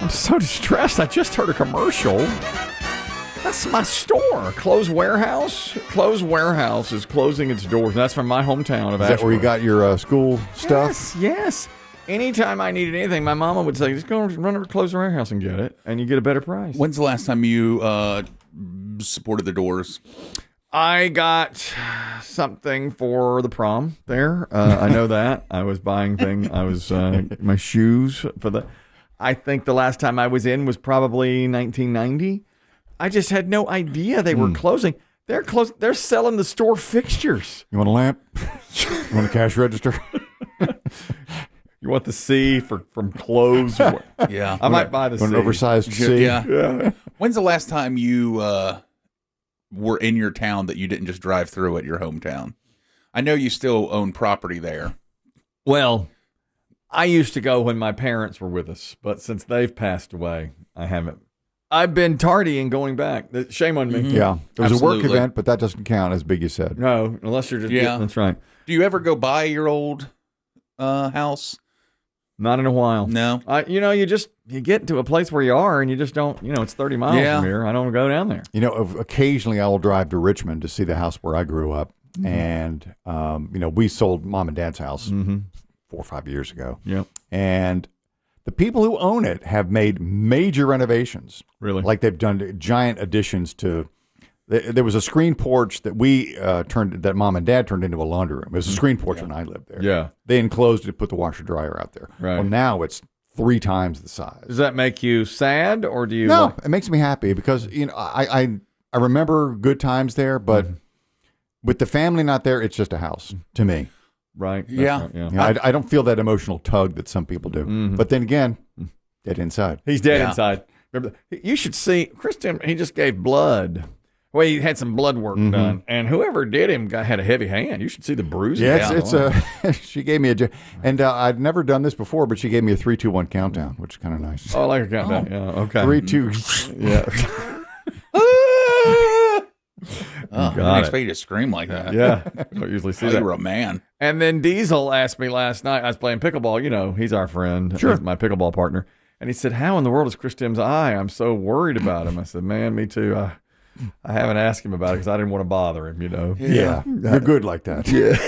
I'm so distressed. I just heard a commercial. That's my store. Clothes Warehouse. Clothes Warehouse is closing its doors. That's from my hometown of Ashburn. Is that where you got your school stuff? Yes, yes. Anytime I needed anything, my mama would say, just go run over to Clothes Warehouse and get it, and you get a better price. When's the last time you supported the doors? I got something for the prom there. I know that. I was buying things. I was my shoes for the. I think the last time I was in was probably 1990. I just had no idea they were closing. They're closing. They're selling the store fixtures. You want a lamp? You want a cash register? You want the C from clothes? Yeah, I might buy the C. An oversized C. Yeah. When's the last time you were in your town that you didn't just drive through at your hometown? I know you still own property there. Well, I used to go when my parents were with us, but since they've passed away, I haven't. I've been tardy in going back. Shame on me. Mm-hmm. Yeah. It was Absolutely. a work event, but that doesn't count, as Biggie said. No, unless you're just getting, that's right. Do you ever go by your old house? Not in a while. No. You get to a place where you are and you just don't, it's 30 miles from here. I don't go down there. Occasionally I will drive to Richmond to see the house where I grew up. Mm-hmm. And, we sold Mom and Dad's house 4 or 5 years ago. Yep. And the people who own it have made major renovations. Really? Like they've done giant additions to. There was a screen porch that that Mom and Dad turned into a laundry room. It was a screen porch when I lived there. Yeah. They enclosed it, put the washer dryer out there. Right. Well, now it's 3 times the size. Does that make you sad or do you? No, it makes me happy because I remember good times there, but with the family not there, it's just a house to me. Right. Yeah. Right, I don't feel that emotional tug that some people do. Mm-hmm. But then again, dead inside. He's dead inside. Remember, you should see Christian. He just gave blood. Well, he had some blood work done, and whoever did him had a heavy hand. You should see the bruising. Yeah, she gave me and I'd never done this before, but she gave me a 3, 2, 1 countdown, which is kind of nice. Oh, I like a countdown. Yeah, okay. 3, 2. Yeah. I didn't expect you to scream like that. Yeah, I don't usually see that. You were a man. And then Diesel asked me last night. I was playing pickleball. He's our friend. Sure. He's my pickleball partner. And he said, "How in the world is Chris Demm's eye? I'm so worried about him." I said, "Man, me too. I haven't asked him about it because I didn't want to bother him, Yeah. You're good like that. Yes.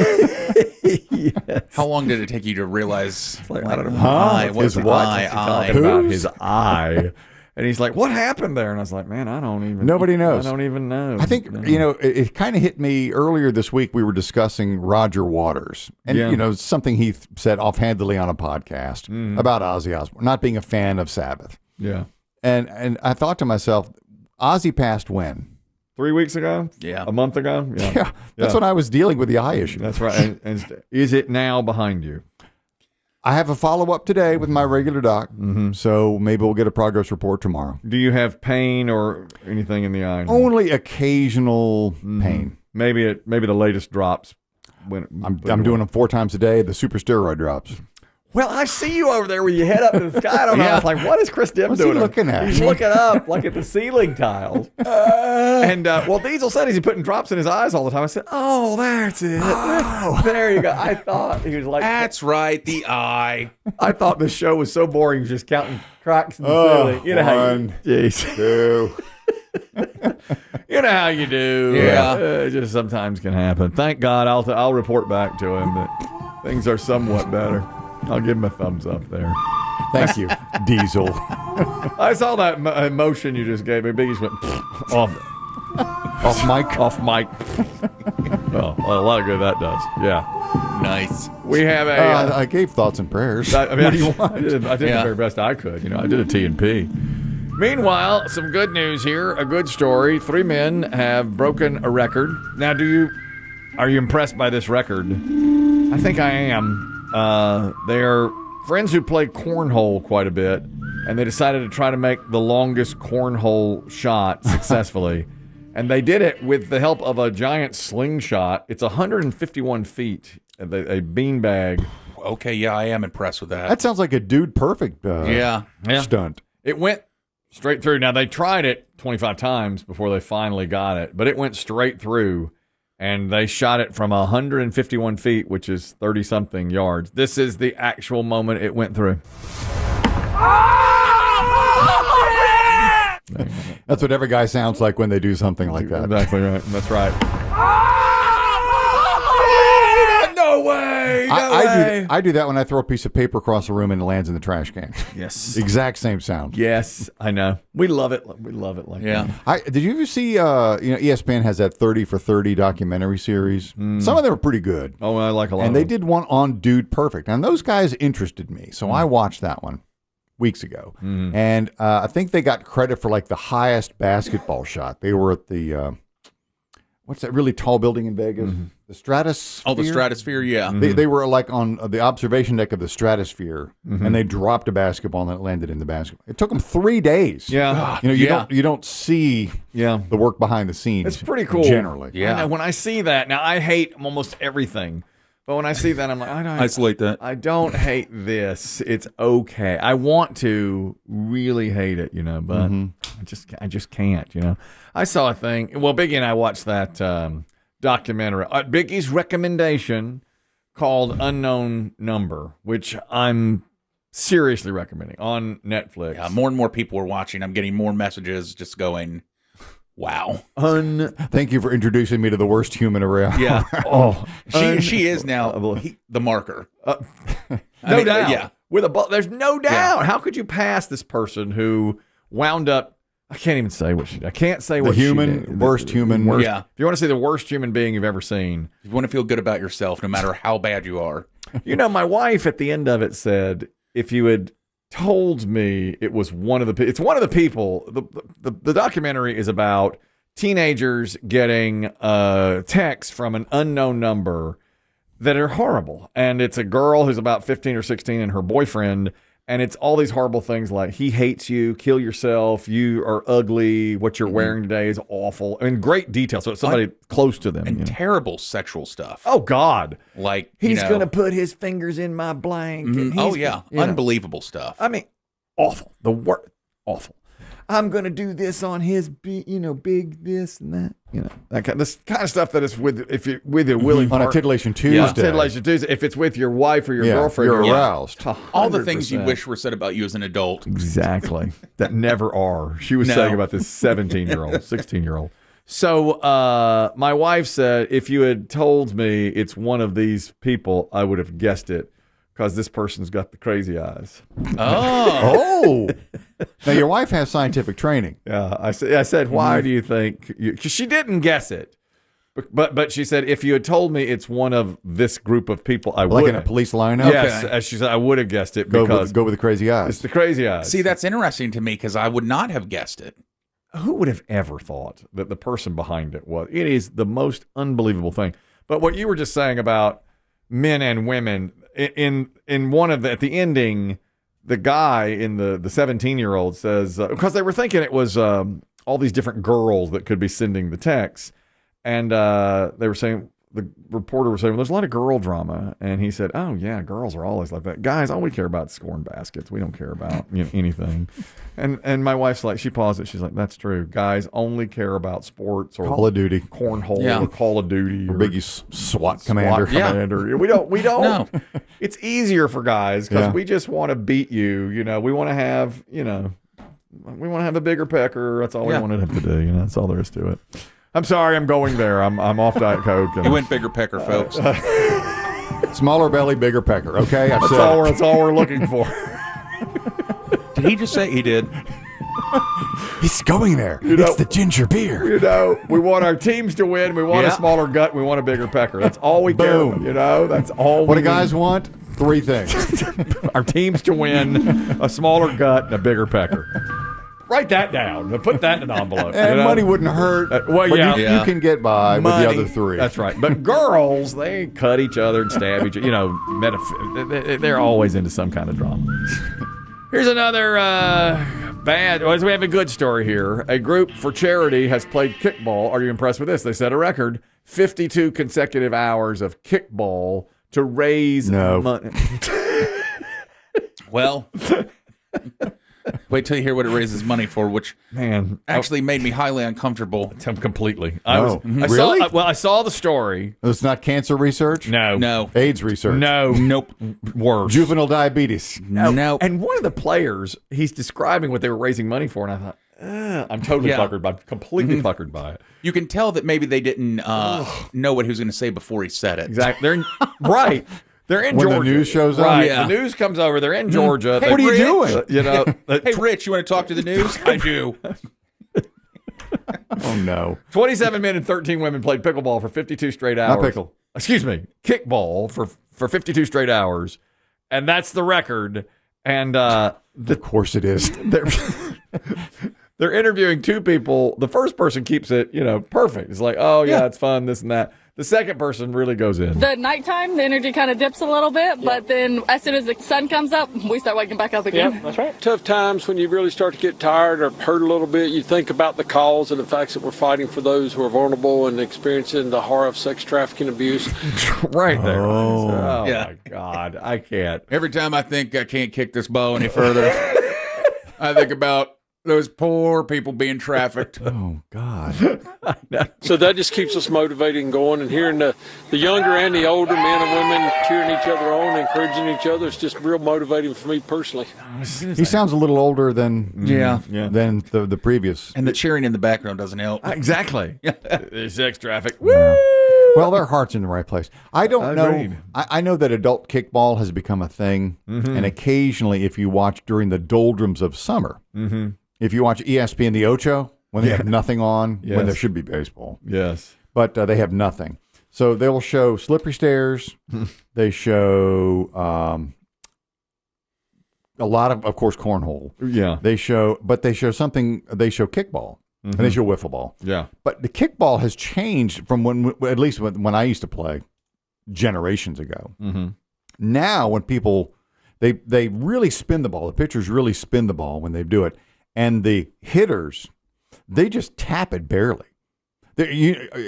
How long did it take you to realize? I don't know. What's His what? eye? Talking about his eye. And he's like, "What happened there?" And I was like, "Man, I don't even. Nobody knows. I don't even know." I think, it kind of hit me earlier this week. We were discussing Roger Waters and, something he said offhandedly on a podcast about Ozzy Osbourne, not being a fan of Sabbath. Yeah. And I thought to myself, Ozzy passed when? 3 weeks ago? Yeah. A month ago? Yeah. That's when I was dealing with the eye issue. That's right. And is it now behind you? I have a follow-up today with my regular doc, so maybe we'll get a progress report tomorrow. Do you have pain or anything in the eye? Only occasional pain. Maybe the latest drops. I'm doing them 4 times a day, the super steroid drops. Well, I see you over there with your head up in the sky. I don't know. I was like, what is Chris Demm What's doing? he looking at? He's looking up, like at the ceiling tiles. And Diesel said he's putting drops in his eyes all the time. I said, oh, that's it. Oh. There you go. I thought he was like, That's right, the eye. I thought this show was so boring. He was just counting cracks in the ceiling. You know how you, 2. You know how you do. Yeah. It just sometimes can happen. Thank God I'll report back to him that things are somewhat better. I'll give him a thumbs up there. Thank you, Diesel. I saw that emotion you just gave me. Biggie went off mic. Off mic. Well, a lot of good that does. Yeah. Nice. We have a. I gave thoughts and prayers. What do you want? I did the very best I could. I did a T&P. Meanwhile, some good news here. A good story. 3 men have broken a record. Now, are you impressed by this record? I think I am. They are friends who play cornhole quite a bit, and they decided to try to make the longest cornhole shot successfully. And they did it with the help of a giant slingshot. It's 151 feet, a beanbag. Okay, yeah, I am impressed with that. That sounds like a dude perfect stunt. It went straight through. Now, they tried it 25 times before they finally got it, but it went straight through. And they shot it from 151 feet, which is 30-something yards. This is the actual moment it went through. That's what every guy sounds like when they do something like that. Exactly right. That's right. No way! I do that when I throw a piece of paper across the room and it lands in the trash can. Yes. Exact same sound. Yes, I know. We love it. We love it like that. Did you ever see, ESPN has that 30 for 30 documentary series? Some of them are pretty good. Oh, I like a lot And of they them. did one on Dude Perfect. And those guys interested me. So I watched that one weeks ago. And I think they got credit for like the highest basketball shot. They were at the, what's that really tall building in Vegas? The Stratosphere? Oh, the Stratosphere, yeah. They were like on the observation deck of the Stratosphere, and they dropped a basketball and it landed in the basketball. It took them 3 days. Yeah. You don't see the work behind the scenes. It's pretty cool. Generally. Yeah. I know, when I see that, now I hate almost everything. But when I see that, I'm like, Isolate that. I don't hate this. It's okay. I want to really hate it, but I just can't, I saw a thing. Well, Biggie and I watched that documentary. Biggie's recommendation called Unknown Number, which I'm seriously recommending on Netflix. Yeah, more and more people are watching. I'm getting more messages just going, wow. Thank you for introducing me to the worst human around. Yeah. She is now the marker. No doubt. Yeah. There's no doubt. Yeah. How could you pass this person who wound up? I can't even say what she did. I can't say what she did. Worst human. Yeah. If you want to see the worst human being you've ever seen. If you want to feel good about yourself, no matter how bad you are. My wife at the end of it said, if you had told me it was one of the people, the documentary is about teenagers getting texts from an unknown number that are horrible. And it's a girl who's about 15 or 16 and her boyfriend. And it's all these horrible things like he hates you, kill yourself, you are ugly, what you're wearing today is awful. I mean, great detail. So it's somebody close to them. And terrible sexual stuff. Oh, God. Like, he's going to put his fingers in my blank. Oh, yeah. Unbelievable stuff. I mean, awful. The word, awful. I'm going to do this on his, big this and that. This kind of stuff that is with your willing on a titillation Tuesday. Yeah, titillation Tuesday. If it's with your wife or your girlfriend, you're aroused. 100%. All the things you wish were said about you as an adult. Exactly. That never are. She was saying about this 17-year-old, 16-year-old. So my wife said, if you had told me it's one of these people, I would have guessed it. Because this person's got the crazy eyes. Oh. Now, your wife has scientific training. Yeah. I said, why do you think? Because she didn't guess it. But she said, if you had told me it's one of this group of people, I would. Like in a police lineup? Yes. As she said, I would have guessed it because. Go with the crazy eyes. It's the crazy eyes. See, that's interesting to me because I would not have guessed it. Who would have ever thought that the person behind it was? It is the most unbelievable thing. But what you were just saying about men and women. In one of at the ending, the guy in the 17-year-old says because they were thinking it was all these different girls that could be sending the texts, and they were saying the reporter was saying, well, there's a lot of girl drama, and he said, oh yeah, girls are always like that. Guys, all we care about is scoring baskets. We don't care about anything. And my wife's like, she paused it. She's like, that's true. Guys only care about sports or Call of Duty, cornhole, or Call of Duty, or Biggie's SWAT commander. Yeah. We don't. No. It's easier for guys because we just want to beat you. We want to have. We want to have a bigger pecker. That's all we wanted him to do. That's all there is to it. I'm sorry, I'm going there. I'm off Diet Coke. You went bigger pecker, folks. Smaller belly, bigger pecker. Okay, that's all we're looking for. Did he just say he did? He's going there. It's the ginger beer. We want our teams to win. We want a smaller gut. We want a bigger pecker. That's all we care. That's all. What do guys want? 3 things: our teams to win, a smaller gut, and a bigger pecker. Write that down. Put that in an envelope. And money wouldn't hurt. You can get by with the other 3. That's right. But girls, they cut each other and stab each other. They're always into some kind of drama. Here's another bad. We have a good story here. A group for charity has played kickball. Are you impressed with this? They set a record: 52 consecutive hours of kickball to raise money. Well. Wait till you hear what it raises money for, which actually made me highly uncomfortable. Completely. Really? I saw the story. It's not cancer research? No. AIDS research? No. Nope. Worse. Juvenile diabetes? No. And one of the players, he's describing what they were raising money for, and I thought, I'm totally puckered by completely puckered by it. You can tell that maybe they didn't know what he was going to say before he said it. Exactly. They're right. They're in When Georgia. the news shows up? Right. Yeah. The news comes over. They're in Georgia. Hey, What are you Rich. doing? You know, Hey, Rich, you want to talk to the news? I do. Oh, no. 27 men and 13 women played pickleball for 52 straight hours. Not pickle. Excuse me, kickball for 52 straight hours, and that's the record. And Of course it is. they're interviewing two people. The first person keeps it, perfect. It's like, oh yeah, it's fun, this and that. The second person really goes in. The nighttime, the energy kind of dips a little bit, but then as soon as the sun comes up, we start waking back up again. Yeah, that's right. Tough times when you really start to get tired or hurt a little bit, you think about the cause and the facts that we're fighting for those who are vulnerable and experiencing the horror of sex trafficking abuse. Right there. Oh Yeah. my God, I can't. Every time I think I can't kick this ball any further, I think about those poor people being trafficked. Oh, God. So that just keeps us motivated and going, and hearing the younger and the older men and women cheering each other on, encouraging each other, it's just real motivating for me personally. He sounds a little older than than the previous. And the cheering in the background doesn't help. Exactly. Sex traffic. Well, their heart's in the right place. I don't Agreed. know. I know that adult kickball has become a thing, and occasionally, if you watch during the doldrums of summer, if you watch ESPN The Ocho, when they have nothing on, when there should be baseball, Yes. but they have nothing. So they will show slippery stairs. They show a lot of course, cornhole. Yeah. They show something. They show kickball. And they show wiffle ball. Yeah. But the kickball has changed from at least when I used to play generations ago. Now, when people, they really spin the ball. The pitchers really spin the ball when they do it. And the hitters, they just tap it barely.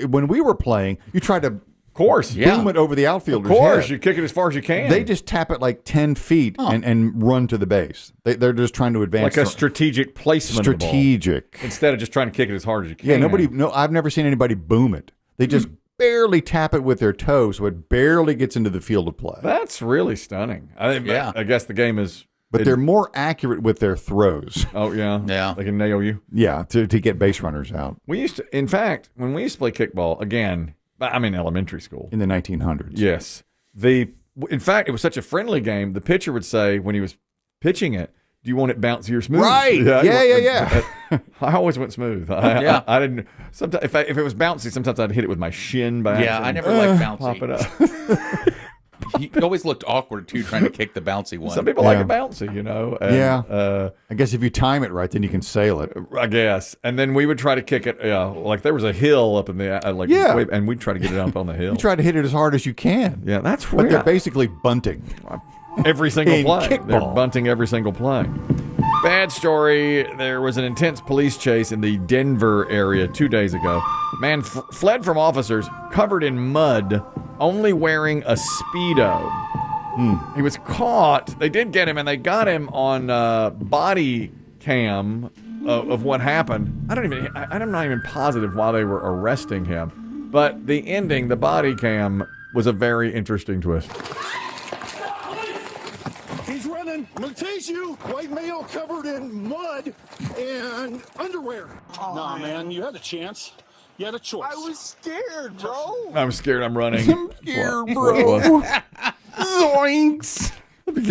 When we were playing, you tried to boom it over the outfielder's head. You kick it as far as you can. They just tap it like 10 feet and run to the base. They're just trying to advance. like a strategic placement of the ball. Strategic. Instead of just trying to kick it as hard as you can. Yeah, I've never seen anybody boom it. They just barely tap it with their toes, so it barely gets into the field of play. That's really stunning. I guess the game is. But they're more accurate with their throws. Oh yeah. Yeah. They can nail you. Yeah, to get base runners out We used to. In fact, when we used to play kickball, again, I'm in elementary school. in the 1900s. Yes. In fact, it was such a friendly game. The pitcher would say when he was pitching it, "Do you want it bouncy or smooth?" Right. Yeah. I always went smooth. Yeah. I didn't. Sometimes if it was bouncy, sometimes I'd hit it with my shin by Yeah, I accident. never liked bouncy. Pop it up. He always looked awkward, too, trying to kick the bouncy one. Some people like it bouncy, and, I guess if you time it right, then you can sail it. I guess. And then we would try to kick it. Like there was a hill up in the and we'd try to get it up on the hill. You try to hit it as hard as you can. Yeah, that's But weird. they're basically bunting. Every single in play. kickball. They're bunting every single play. Bad story. There was an intense police chase in the Denver area 2 days ago. Man fled from officers covered in mud, only wearing a speedo. He was caught. They did get him, and they got him on body cam of what happened. I'm not even positive why they were arresting him, but the ending, the body cam, was a very interesting twist. He's running. I'm gonna tease you. White male covered in mud and underwear. Nah, man, you had a chance. You had a choice. I was scared, bro. I'm scared. I'm running. I'm scared, bro. Zoinks. Was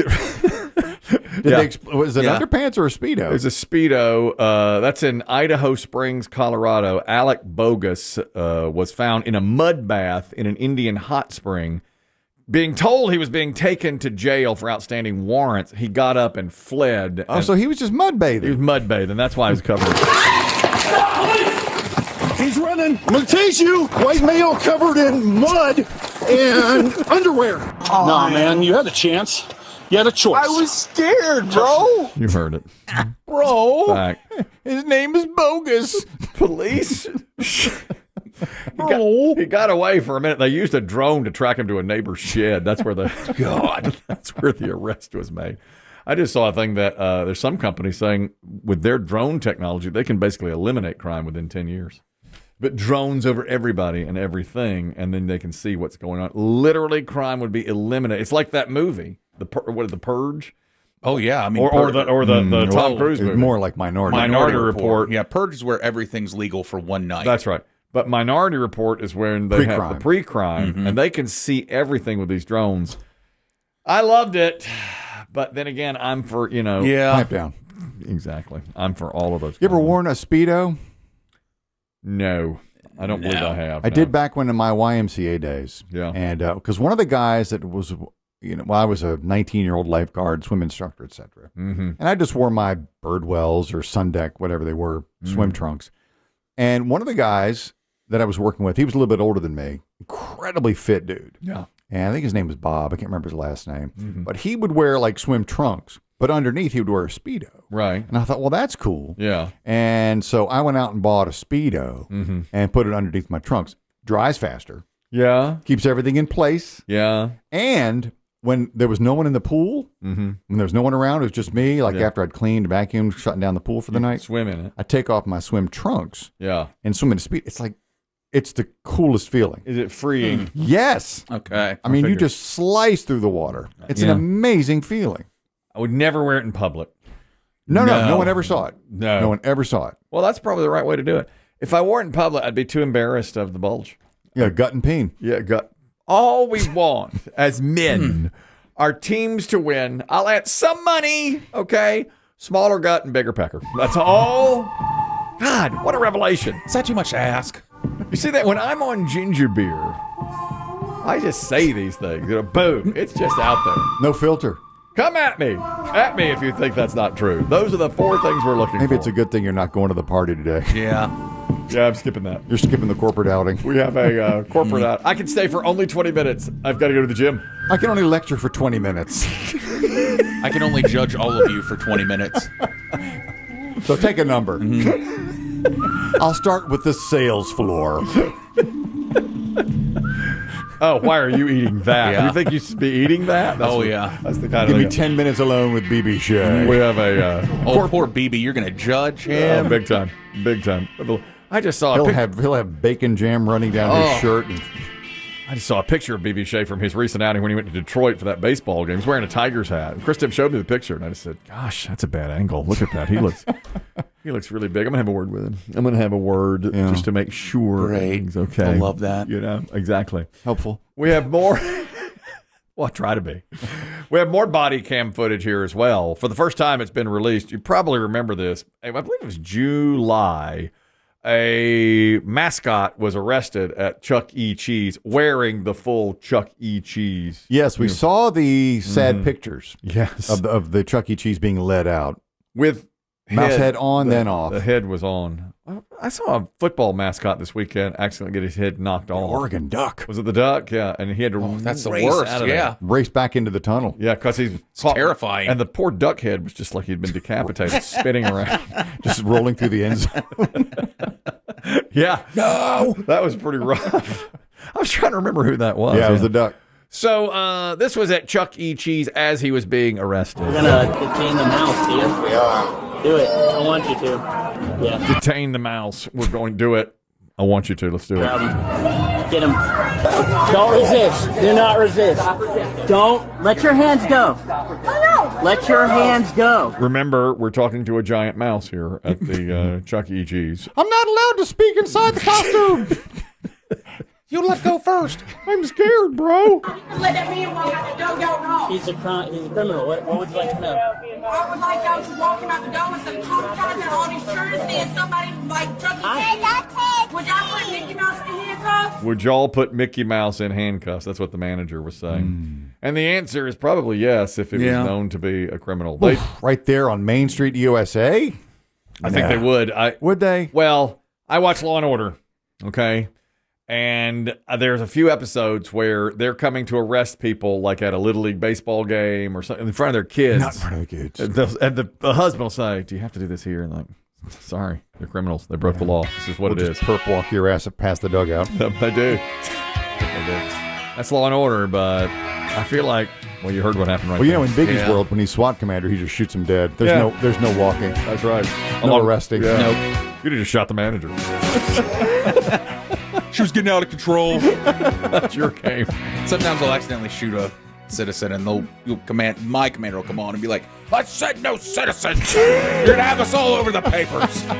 it underpants or a Speedo? It was a Speedo. That's in Idaho Springs, Colorado. Alec Bogus was found in a mud bath in an Indian hot spring. Being told he was being taken to jail for outstanding warrants, he got up and fled. Oh, so he was just mud bathing. He was mud bathing. That's why he was covered. He's running. I'm gonna tease you. White male covered in mud and underwear. Nah, man, you had a chance. You had a choice. I was scared, bro. You heard it. Bro, Fact. his name is Bogus. Police. He got away for a minute. They used a drone to track him to a neighbor's shed. That's where that's where the arrest was made. I just saw a thing that there's some companies saying with their drone technology, they can basically eliminate crime within 10 years. But drones over everybody and everything, and then they can see what's going on. Literally, crime would be eliminated. It's like that movie, the Purge. Oh yeah, I mean, or the Tom Cruise movie. More like Minority Report. Yeah, Purge is where everything's legal for one night. That's right. But Minority Report is when they have the pre-crime, and they can see everything with these drones. I loved it, but then again, I'm for pipe down. Exactly. I'm for all of those. You ever worn a speedo? No, I don't believe I have. I did back when in my YMCA days. Yeah, and because one of the guys that was, I was a 19-year-old lifeguard, swim instructor, etc. And I just wore my Birdwells or Sundeck, whatever they were, swim trunks. And one of the guys that I was working with, he was a little bit older than me, incredibly fit dude. Yeah, and I think his name was Bob. I can't remember his last name, but he would wear like swim trunks. But underneath, he would wear a Speedo. Right. And I thought, well, that's cool. Yeah. And so I went out and bought a Speedo and put it underneath my trunks. Dries faster. Yeah. Keeps everything in place. Yeah. And when there was no one in the pool, when there was no one around, it was just me, like after I'd cleaned, vacuumed, shutting down the pool for the night. Swim in it. I take off my swim trunks. Yeah. And swim in a Speedo. It's the coolest feeling. Is it freeing? Yes. Okay. I mean, you just slice through the water. It's an amazing feeling. I would never wear it in public. No one ever saw it. No one ever saw it. Well, that's probably the right way to do it. If I wore it in public, I'd be too embarrassed of the bulge. Yeah, gut and peen. Yeah, gut. All we want as men are teams to win. I'll add some money, okay? Smaller gut and bigger pecker. That's all. God, what a revelation. Is that too much to ask? You see that when I'm on ginger beer, I just say these things. Boom. It's just out there. No filter. Come at me. At me if you think that's not true. Those are the 4 things we're looking for. Maybe it's a good thing you're not going to the party today. Yeah. Yeah, I'm skipping that. You're skipping the corporate outing. We have a corporate out. I can stay for only 20 minutes. I've got to go to the gym. I can only lecture for 20 minutes. I can only judge all of you for 20 minutes. So take a number. I'll start with the sales floor. Oh, why are you eating that? Yeah. You think you should be eating that? Yeah. That's the kind Give of me 10 minutes alone with BB Shea. We have a poor BB, you're going to judge him? big time. I just saw He'll have bacon jam running down his shirt. And I just saw a picture of BB Shea from his recent outing when he went to Detroit for that baseball game. He's wearing a Tigers hat. Chris Demm showed me the picture, and I just said, "Gosh, that's a bad angle. Look at that. He looks really big. I'm gonna have a word with him. I'm gonna have a word just to make sure everything's okay. I love that. Exactly. helpful. We have more. Well, try to be. We have more body cam footage here as well. For the first time, it's been released. You probably remember this. I believe it was July. A mascot was arrested at Chuck E. Cheese wearing the full Chuck E. Cheese. Yes, we saw the sad pictures. Yes. Of the Chuck E. Cheese being let out. With mouse head on, then off. The head was on. I saw a football mascot this weekend accidentally get his head knocked off. Oregon Duck. Was it the Duck? Yeah, and he had to That's the race worst. out of Yeah. Race back into the tunnel. Yeah, because he's terrifying. And the poor duck head was just like he'd been decapitated, spinning around. Just rolling through the end zone. Yeah. No! That was pretty rough. I was trying to remember who that was. Yeah, it was the duck. So this was at Chuck E. Cheese as he was being arrested. We're gonna detain the mouse, dear. We are. Do it. I want you to. Yeah. Detain the mouse. We're going to do it. I want you to. Let's do it. Grab him. Get him. Don't resist. Do not resist. Don't let your hands go. Let your hands go. Remember, we're talking to a giant mouse here at the Chuck E. Cheese. I'm not allowed to speak inside the costume. You let go first. I'm scared, bro. Let that man walk out the door, y'all wrong. He's a criminal. What would you like to know? I would like y'all to walk him out the door with some contracts and all these shirts and somebody like drug you. Would y'all put Mickey Mouse in handcuffs? Would y'all put Mickey Mouse in handcuffs? That's what the manager was saying. And the answer is probably yes if it was known to be a criminal. Right there on Main Street, USA? I think they would. Would they? Well, I watch Law and Order, okay? And there's a few episodes where they're coming to arrest people like at a Little League baseball game or something in front of their kids. Not in front of the kids. And the husband will say, do you have to do this here? And like, sorry, they're criminals. They broke the law. This is what We'll it just is. perp walk your ass past the dugout. They do. They do. That's Law and Order, but I feel like Well, you heard what happened right Well, you there. know, in Biggie's world, when he's SWAT commander, he just shoots him dead. There's no walking. That's right. No arresting. Yeah. Nope. You'd have just shot the manager. She was getting out of control. That's your game. Sometimes I'll accidentally shoot a citizen, and my commander will come on and be like, "I said no citizens. You're gonna have us all over the papers."